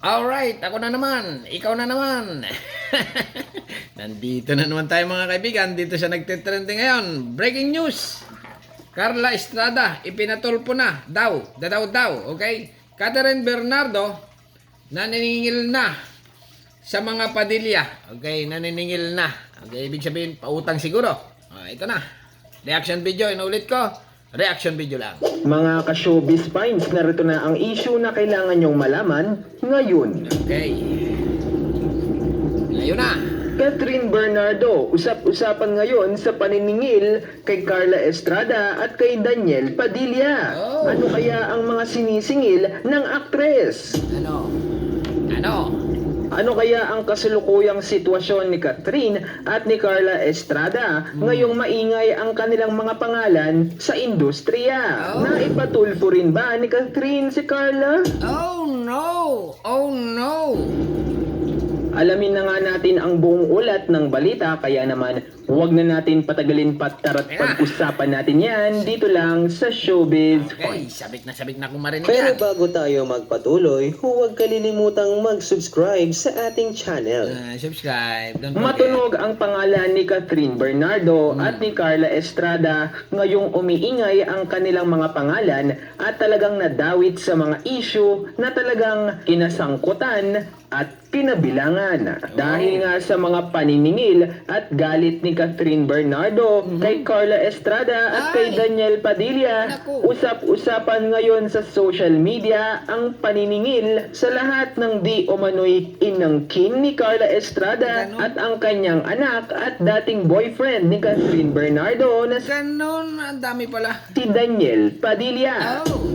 Alright, ako na naman. Ikaw na naman. Nandito na naman tayo mga kaibigan. Dito siya nagtitrending ngayon. Breaking news. Carla Estrada, ipinatulpo na. Daw. Okay? Catherine Bernardo, naniningil na sa mga Padilla. Okay? Naniningil na. Okay? Ibig sabihin, pautang siguro. Ito na. Reaction video. Inulit ko. Reaction video lang. Mga ka-showbiz finds, narito na ang issue na kailangan nyong malaman ngayon. Okay. Ngayon na. Catherine Bernardo, usap-usapan ngayon sa paniningil kay Carla Estrada at kay Daniel Padilla. Oh. Ano kaya ang mga sinisingil ng aktres? Ano? Ano kaya ang kasalukuyang sitwasyon ni Catherine at ni Carla Estrada ngayong maingay ang kanilang mga pangalan sa industriya? Oh. Naipatulpo rin ba ni Catherine si Carla? Oh no! Oh no! Alamin na nga natin ang buong ulat ng balita, kaya naman huwag na natin patagalin pa, tara't pag-usapan natin yan dito lang sa Showbiz. Okay, sabik na kung marinig Pero yan. bago tayo magpatuloy, huwag kalilimutang mag-subscribe sa ating channel. Subscribe. Don't forget. Matunog ang pangalan ni Catherine Bernardo at ni Carla Estrada ngayong umiingay ang kanilang mga pangalan at talagang nadawit sa mga issue na talagang kinasangkutan at kinabilangan. Dahil nga sa mga paniningil at galit ni Catherine Bernardo kay Carla Estrada at kay Daniel Padilla, Naku. usap-usapan ngayon sa social media ang paniningil sa lahat ng di umano'y inangkin ni Carla Estrada Ganon. at ang kanyang anak at dating boyfriend ni Catherine Bernardo na Ganon, ang dami pala. si Daniel Padilla. Oh.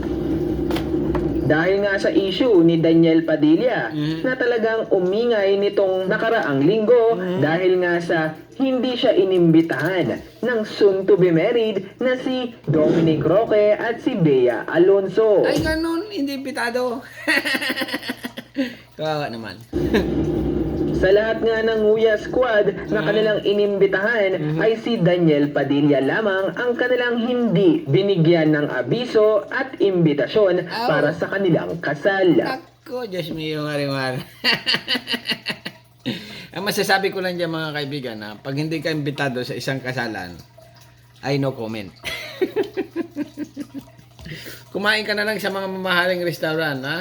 Dahil nga sa issue ni Daniel Padilla Mhm. na talagang umingay nitong nakaraang linggo dahil nga sa hindi siya inimbitahan ng soon to be married na si Dominic Roque at si Bea Alonso. Ay, ganon, hindi pitado. Kawawa naman. Sa lahat nga ng Nguya Squad na kanilang inimbitahan ay si Daniel Padilla lamang ang kanilang hindi binigyan ng abiso at imbitasyon para sa kanilang kasal. Ako, Diyos mio, marimar. Ang masasabi ko lang dyan mga kaibigan, na pag hindi ka imbitado sa isang kasalan, ay no comment. Kumain ka na lang sa mga mamahaling restaurant, ha?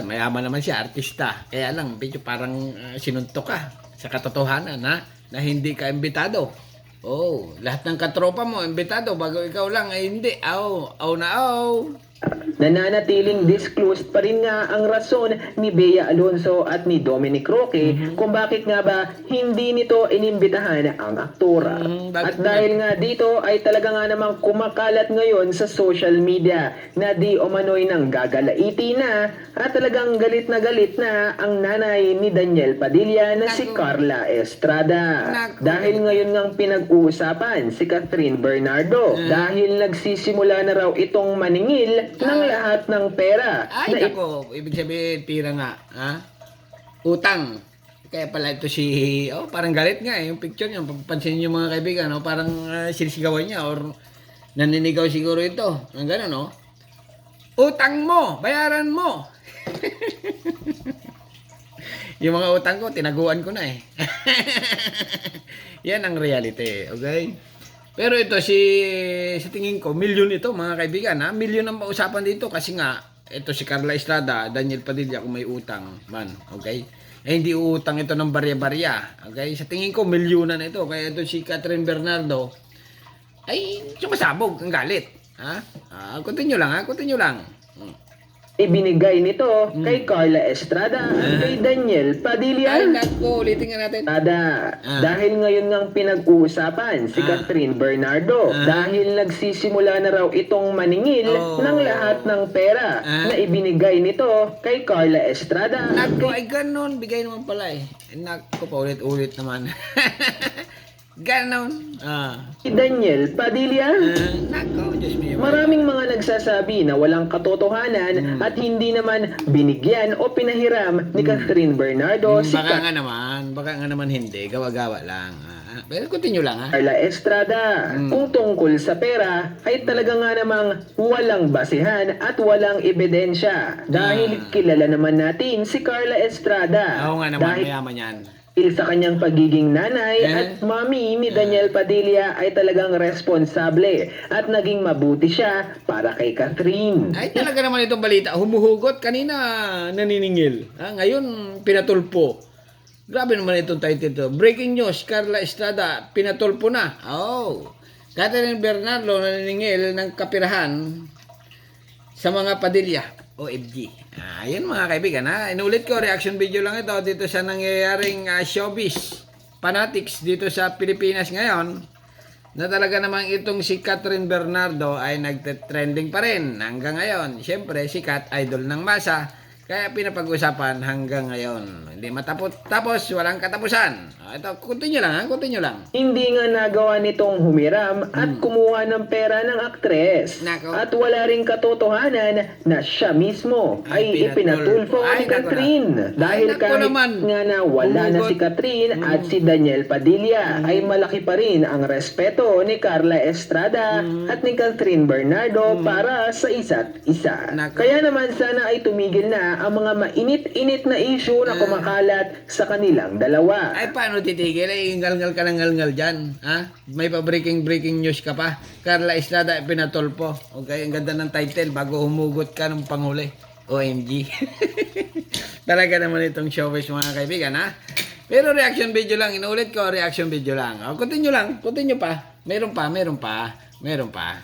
Mayaman naman siya, artista. Kaya lang, medyo parang sinuntok ka sa katotohanan, ha? Na hindi ka imbitado. Oh, lahat ng katropa mo, imbitado. Bago ikaw lang, ay hindi. Nananatiling disclosed pa rin nga ang rason ni Bea Alonso at ni Dominic Roque kung bakit nga ba hindi nito inimbitahan ang aktora. At dahil nga dito ay talaga nga namang kumakalat ngayon sa social media na di umano'y nang gagalaiti na at talagang galit na ang nanay ni Daniel Padilla na si Carla Estrada. Naku. Dahil ngayon ngang pinag-uusapan si Catherine Bernardo dahil nagsisimula na raw itong maningil ng lahat ng pera Ay, na nako. Ibig sabihin, pira nga. Ha? Utang. Kaya pala ito parang galit nga yung picture niya. Papansin niyo mga kaibigan, parang sinisigawan niya or naninigaw siguro ito. Ang gano'n, no? Utang mo! Bayaran mo! Yung mga utang ko, tinaguan ko na eh. Yan ang reality, okay? Pero ito sa tingin ko, milyon ito mga kaibigan, ha? Milyon ang pausapan dito kasi nga, ito si Carla Estrada, Daniel Padilla kung may utang man, okay? Eh hindi uutang ito ng barya-barya, okay? Sa tingin ko, milyonan ito. Kaya ito si Catherine Bernardo, ay sumasabog, ang galit. Ha? Continue lang. ibinigay nito kay Carla Estrada at kay Daniel Padilla. Ay, nako, ulitin nga natin. Dahil ngayon ngang pinag-uusapan si Catherine Bernardo dahil nagsisimula na raw itong maningil ng lahat ng pera na ibinigay nito kay Carla Estrada. Nako, ay ganun, bigay naman pala eh. Nako, paulit-ulit naman. Ganon. si Daniel Padilla. Nako, Diyos mo. Maraming mga nagsasabi na walang katotohanan at hindi naman binigyan o pinahiram ni Catherine Bernardo si Baka nga naman hindi. Gawa-gawa lang. Pero continue lang, ha? Carla Estrada. Kung tungkol sa pera ay talaga nga namang walang basihan at walang ebidensya. Dahil kilala naman natin si Carla Estrada. Oo nga naman, Dahil mayaman yan. sa kanyang pagiging nanay at mami ni Daniel Padilla ay talagang responsable at naging mabuti siya para kay Catherine. Ay, talaga naman itong balita. Humuhugot kanina, naniningil. Ngayon, pinatulpo. Grabe naman itong title to. Breaking news, Carla Estrada, pinatulpo na. Catherine Bernardo naniningil ng kapirahan sa mga Padilla. OMG. Ayun mga kaibigan, inulit ko, reaction video lang ito dito sa nangyayaring showbiz fanatics dito sa Pilipinas ngayon, na talaga namang itong si Catherine Bernardo ay nagte-trending pa rin hanggang ngayon. Siyempre, sikat, idol ng masa, kaya pinapag-usapan hanggang ngayon. Hindi matapos, walang katapusan. Ito, continue lang. Hindi nga nagawa nitong humiram at kumuha ng pera ng aktres. Nako. At wala ring katotohanan na siya mismo ay ipinatulfo ni Catherine. Dahil nako kahit naman. nga na wala na si Catherine at si Daniel Padilla ay malaki pa rin ang respeto ni Carla Estrada at ni Catherine Bernardo para sa isa't isa. Nako. Kaya naman sana ay tumigil na ang mga mainit-init na issue na kumakalat sa kanilang dalawa. Ay, paano titigil? Ay, ngal-ngal ka ng ngal-ngal dyan. May pa-breaking news ka pa. Carla Estrada, pinatolpo. Okay, ang ganda ng title bago humugot ka ng panghuli. OMG. Talaga naman itong showbiz mga kaibigan, Pero reaction video lang. Inuulit ko, reaction video lang. Continue pa. Meron pa.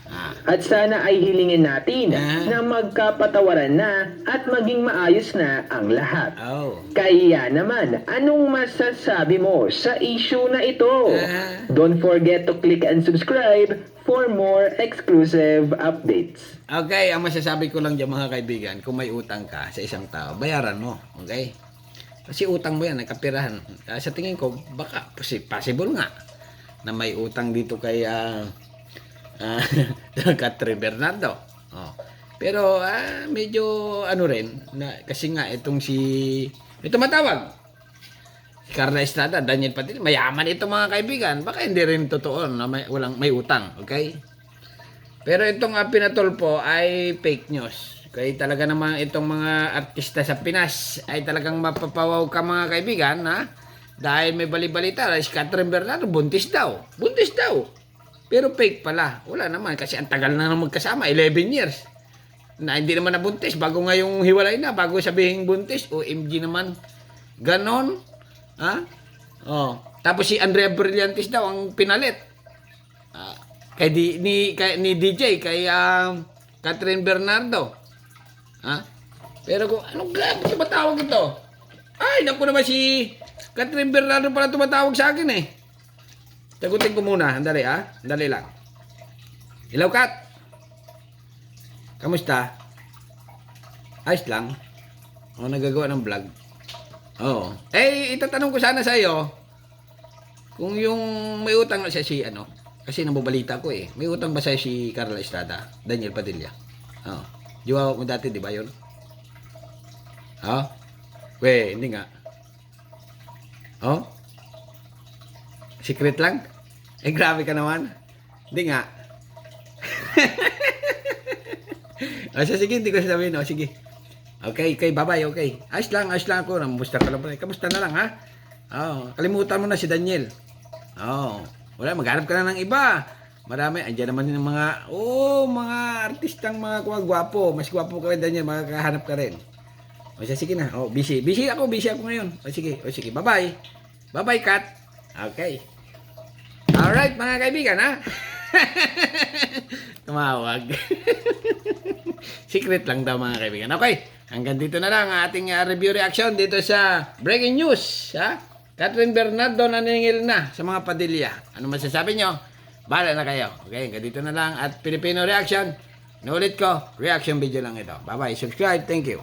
At sana ay hilingin natin na magkapatawaran na at maging maayos na ang lahat. Kaya naman, anong masasabi mo sa issue na ito? Don't forget to click and subscribe for more exclusive updates. Okay, ang masasabi ko lang dyan mga kaibigan, kung may utang ka sa isang tao, bayaran mo. Okay? Kasi utang mo yan, nakapirahan. Sa tingin ko, baka possible nga na may utang dito kay Catherine Bernardo. Pero medyo rin kasi nga itong ito matawag si Carla Estrada, Daniel Padilla, mayaman ito mga kaibigan. Baka hindi rin totoo na may utang, okay? Pero itong pinatulpo ay fake news. Kaya talaga naman itong mga artista sa Pinas ay talagang mapapawaw ka mga kaibigan, dahil may balibalita si Catherine Bernardo buntis daw. Pero fake pala. Wala naman kasi ang tagal na magkasama, 11 years. Na hindi naman nabuntis bago ngayong hiwalay na, bago sabihin buntis. OMG naman. Ganon. Tapos si Andrea Brillantes daw ang pinalit. Ni DJ kay Catherine Bernardo. Pero kung anong grabe tumatawag ito? Ay, naku naman si Catherine Bernardo pala tumatawag sa akin Sagutin ko muna. Andali Andali lang. Hello, Kat. Kamusta? Ayos lang. Nagagawa ng vlog. Itatanong ko sana sa iyo kung yung may utang na siya kasi nababalita ko may utang ba siya si Carla Estrada, Daniel Padilla? Jowa mo dati, di ba yun? Hindi nga. Secret lang? Grabe ka naman. Hindi nga. Sige, hindi ko sabihin. Sige. Okay, bye-bye, okay. Ayos lang ako. Namusta ka lang pala. Kamusta na lang, kalimutan mo na si Daniel. Wala, maghanap ka na ng iba. Marami, andyan naman yung mga artistang mga gwapo. Mas gwapo ka rin, Daniel, makakahanap ka rin. Sige na. Busy ako ngayon. Sige, bye-bye. Bye-bye, Kat. Okay. Alright, mga kaibigan, Tumawag. Secret lang daw, mga kaibigan. Okay, hanggang dito na lang ang ating review reaction dito sa breaking news. Catherine Bernardo naningil na sa mga Padilla. Ano masasabi nyo? Bahala na kayo. Okay, hanggang dito na lang. At Filipino reaction, nulit ko, reaction video lang ito. Bye-bye, subscribe, thank you.